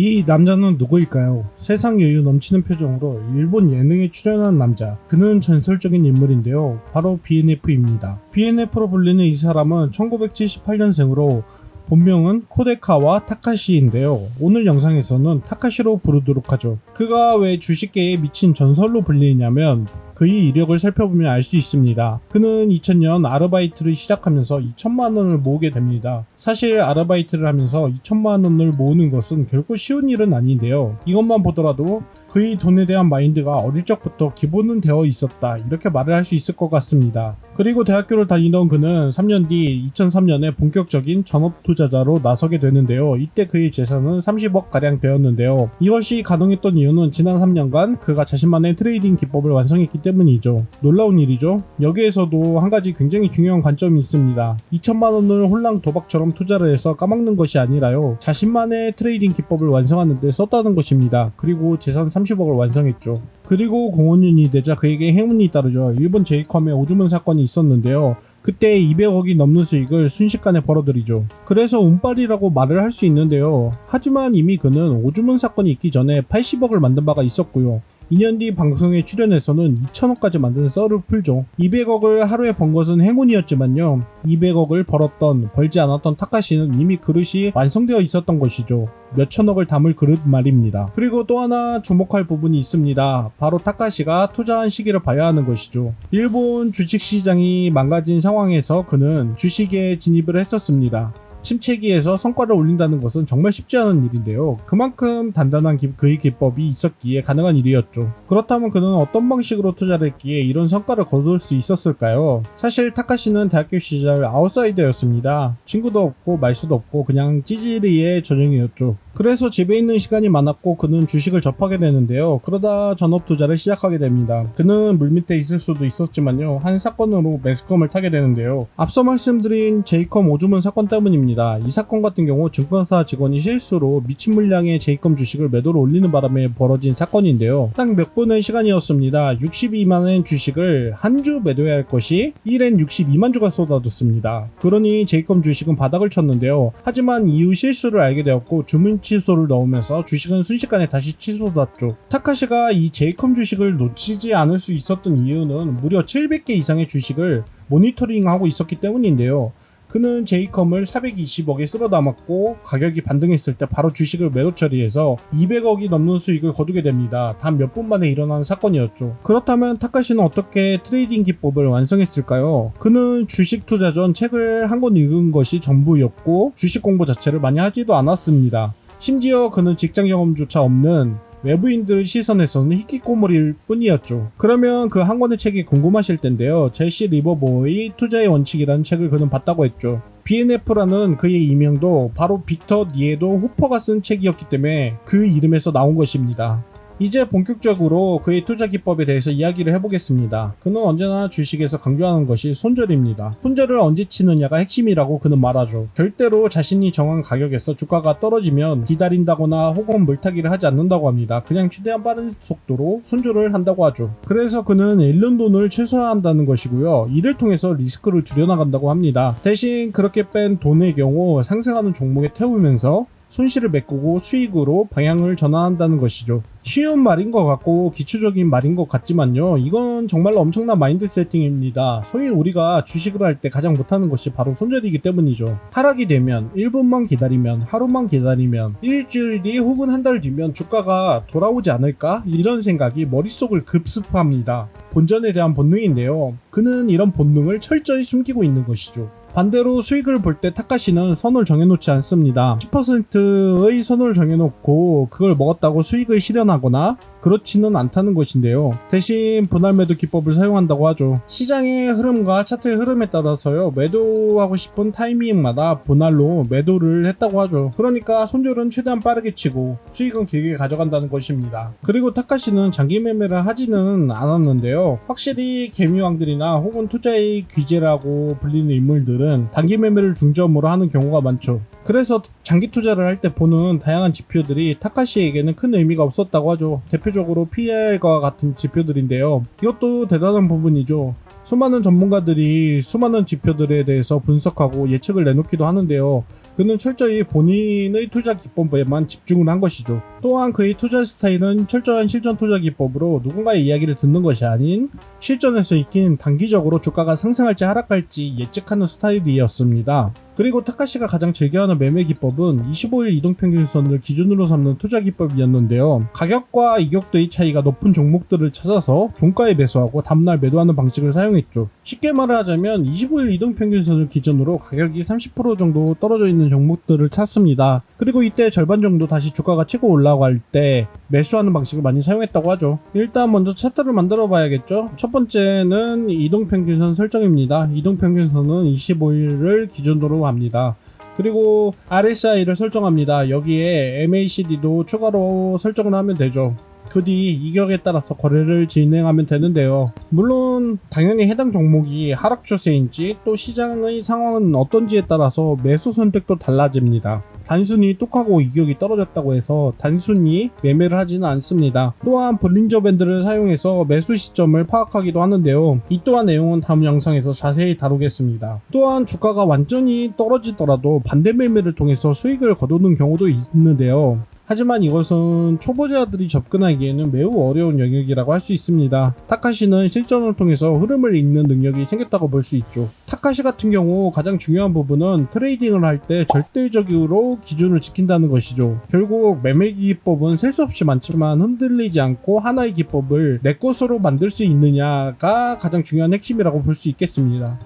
이 남자는 누구일까요? 세상 여유 넘치는 표정으로 일본 예능에 출연한 남자. 그는 전설적인 인물인데요. 바로 BNF입니다. BNF로 불리는 이 사람은 1978년생으로 본명은 코데카와 타카시인데요. 오늘 영상에서는 타카시로 부르도록 하죠. 그가 왜 주식계에 미친 전설로 불리냐면 그의 이력을 살펴보면 알 수 있습니다. 그는 2000년 아르바이트를 시작하면서 2천만원을 모으게 됩니다. 사실 아르바이트를 하면서 2천만원을 모으는 것은 결코 쉬운 일은 아닌데요. 이것만 보더라도 그의 돈에 대한 마인드가 어릴 적부터 기본은 되어 있었다, 이렇게 말을 할 수 있을 것 같습니다. 그리고 대학교를 다니던 그는 3년 뒤 2003년에 본격적인 전업 투자자로 나서게 되는데요. 이때 그의 재산은 30억 가량 되었는데요. 이것이 가능했던 이유는 지난 3년간 그가 자신만의 트레이딩 기법을 완성했기 때문이죠. 놀라운 일이죠. 여기에서도 한 가지 굉장히 중요한 관점이 있습니다. 2천만원을 홀랑 도박처럼 투자를 해서 까먹는 것이 아니라요, 자신만의 트레이딩 기법을 완성하는 데 썼다는 것입니다. 그리고 재산 30억을 완성했죠. 그리고 05년이 되자 그에게 행운이 따르죠. 일본 제이컴의 오주문 사건이 있었는데요. 그때 200억이 넘는 수익을 순식간에 벌어들이죠. 그래서 운빨이라고 말을 할 수 있는데요. 하지만 이미 그는 오주문 사건이 있기 전에 80억을 만든 바가 있었고요. 2년 뒤 방송에 출연해서는 2천억까지 만드는 썰을 풀죠. 200억을 하루에 번 것은 행운이었지만요, 200억을 벌지 않았던 타카시는 이미 그릇이 완성되어 있었던 것이죠. 몇천억을 담을 그릇 말입니다. 그리고 또 하나 주목할 부분이 있습니다. 바로 타카시가 투자한 시기를 봐야 하는 것이죠. 일본 주식시장이 망가진 상황에서 그는 주식에 진입을 했었습니다. 침체기에서 성과를 올린다는 것은 정말 쉽지 않은 일인데요. 그만큼 단단한 그의 기법이 있었기에 가능한 일이었죠. 그렇다면 그는 어떤 방식으로 투자를 했기에 이런 성과를 거둘 수 있었을까요? 사실 타카시는 대학교 시절 아웃사이더였습니다. 친구도 없고 말수도 없고 그냥 찌질이의 전형이었죠. 그래서 집에 있는 시간이 많았고 그는 주식을 접하게 되는데요. 그러다 전업 투자를 시작하게 됩니다. 그는 물밑에 있을 수도 있었지만요, 한 사건으로 매스컴을 타게 되는데요. 앞서 말씀드린 제이컴 오주문 사건 때문입니다. 이 사건 같은 경우 증권사 직원이 실수로 미친 물량의 제이컴 주식을 매도로 올리는 바람에 벌어진 사건인데요. 딱 몇 분의 시간이었습니다. 62만원 주식을 한 주 매도해야 할 것이 1엔 62만 주가 쏟아졌습니다. 그러니 제이컴 주식은 바닥을 쳤는데요. 하지만 이후 실수를 알게 되었고 주문 취소를 넣으면서 주식은 순식간에 다시 치솟았죠. 타카시가 이 제이컴 주식을 놓치지 않을 수 있었던 이유는 무려 700개 이상의 주식을 모니터링하고 있었기 때문인데요. 그는 제이컴을 420억에 쓸어 담았고 가격이 반등했을 때 바로 주식을 매도 처리해서 200억이 넘는 수익을 거두게 됩니다. 단 몇 분 만에 일어난 사건이었죠. 그렇다면 타카시는 어떻게 트레이딩 기법을 완성했을까요? 그는 주식 투자 전 책을 한 권 읽은 것이 전부였고 주식 공부 자체를 많이 하지도 않았습니다. 심지어 그는 직장 경험조차 없는 외부인들 시선에서는 히키코모리일 뿐이었죠. 그러면 그 한 권의 책이 궁금하실 텐데요. 제시 리버보의 투자의 원칙이라는 책을 그는 봤다고 했죠. BNF라는 그의 이명도 바로 빅터 니에도 호퍼가 쓴 책이었기 때문에 그 이름에서 나온 것입니다. 이제 본격적으로 그의 투자 기법에 대해서 이야기를 해보겠습니다. 그는 언제나 주식에서 강조하는 것이 손절입니다. 손절을 언제 치느냐가 핵심이라고 그는 말하죠. 절대로 자신이 정한 가격에서 주가가 떨어지면 기다린다거나 혹은 물타기를 하지 않는다고 합니다. 그냥 최대한 빠른 속도로 손절을 한다고 하죠. 그래서 그는 잃는 돈을 최소화한다는 것이고요. 이를 통해서 리스크를 줄여나간다고 합니다. 대신 그렇게 뺀 돈의 경우 상승하는 종목에 태우면서 손실을 메꾸고 수익으로 방향을 전환한다는 것이죠. 쉬운 말인 것 같고 기초적인 말인 것 같지만요, 이건 정말로 엄청난 마인드 세팅입니다. 소위 우리가 주식을 할 때 가장 못하는 것이 바로 손절이기 때문이죠. 하락이 되면 1분만 기다리면, 하루만 기다리면, 일주일 뒤 혹은 한 달 뒤면 주가가 돌아오지 않을까? 이런 생각이 머릿속을 급습합니다. 본전에 대한 본능인데요. 그는 이런 본능을 철저히 숨기고 있는 것이죠. 반대로 수익을 볼 때 타카시는 선을 정해놓지 않습니다. 10%의 선을 정해놓고 그걸 먹었다고 수익을 실현하거나 그렇지는 않다는 것인데요. 대신 분할 매도 기법을 사용한다고 하죠. 시장의 흐름과 차트의 흐름에 따라서요, 매도하고 싶은 타이밍마다 분할로 매도를 했다고 하죠. 그러니까 손절은 최대한 빠르게 치고 수익은 길게 가져간다는 것입니다. 그리고 타카시는 장기 매매를 하지는 않았는데요. 확실히 개미왕들이나 혹은 투자의 귀재라고 불리는 인물들은 단기 매매를 중점으로 하는 경우가 많죠. 그래서 장기 투자를 할 때 보는 다양한 지표들이 타카시에게는 큰 의미가 없었다고 하죠. 대표적으로 대표적으로 PER과 같은 지표들인데요. 이것도 대단한 부분이죠. 수많은 전문가들이 수많은 지표들에 대해서 분석하고 예측을 내놓기도 하는데요. 그는 철저히 본인의 투자 기법에만 집중을 한 것이죠. 또한 그의 투자 스타일은 철저한 실전 투자 기법으로 누군가의 이야기를 듣는 것이 아닌 실전에서 익힌 단기적으로 주가가 상승할지 하락할지 예측하는 스타일이었습니다. 그리고 타카시가 가장 즐겨하는 매매 기법은 25일 이동평균선을 기준으로 삼는 투자 기법이었는데요. 가격과 이격도의 차이가 높은 종목들을 찾아서 종가에 매수하고 다음날 매도하는 방식을 사용했죠. 쉽게 말을 하자면 25일 이동평균선을 기준으로 가격이 30% 정도 떨어져 있는 종목들을 찾습니다. 그리고 이때 절반 정도 다시 주가가 치고 올라갈 때 매수하는 방식을 많이 사용했다고 하죠. 일단 먼저 차트를 만들어 봐야겠죠. 첫 번째는 이동평균선 설정입니다. 이동평균선은 25일을 기준으로 합니다. 그리고 RSI를 설정합니다. 여기에 MACD도 추가로 설정을 하면 되죠. 그 뒤 이격에 따라서 거래를 진행하면 되는데요. 물론 당연히 해당 종목이 하락 추세인지 또 시장의 상황은 어떤지에 따라서 매수 선택도 달라집니다. 단순히 뚝하고 이격이 떨어졌다고 해서 단순히 매매를 하지는 않습니다. 또한 볼린저 밴드를 사용해서 매수 시점을 파악하기도 하는데요. 이 또한 내용은 다음 영상에서 자세히 다루겠습니다. 또한 주가가 완전히 떨어지더라도 반대 매매를 통해서 수익을 거두는 경우도 있는데요. 하지만 이것은 초보자들이 접근하기에는 매우 어려운 영역이라고 할 수 있습니다. 타카시는 실전을 통해서 흐름을 읽는 능력이 생겼다고 볼 수 있죠. 타카시 같은 경우 가장 중요한 부분은 트레이딩을 할 때 절대적으로 기준을 지킨다는 것이죠. 결국 매매 기법은 셀 수 없이 많지만 흔들리지 않고 하나의 기법을 내 것으로 만들 수 있느냐가 가장 중요한 핵심이라고 볼 수 있겠습니다.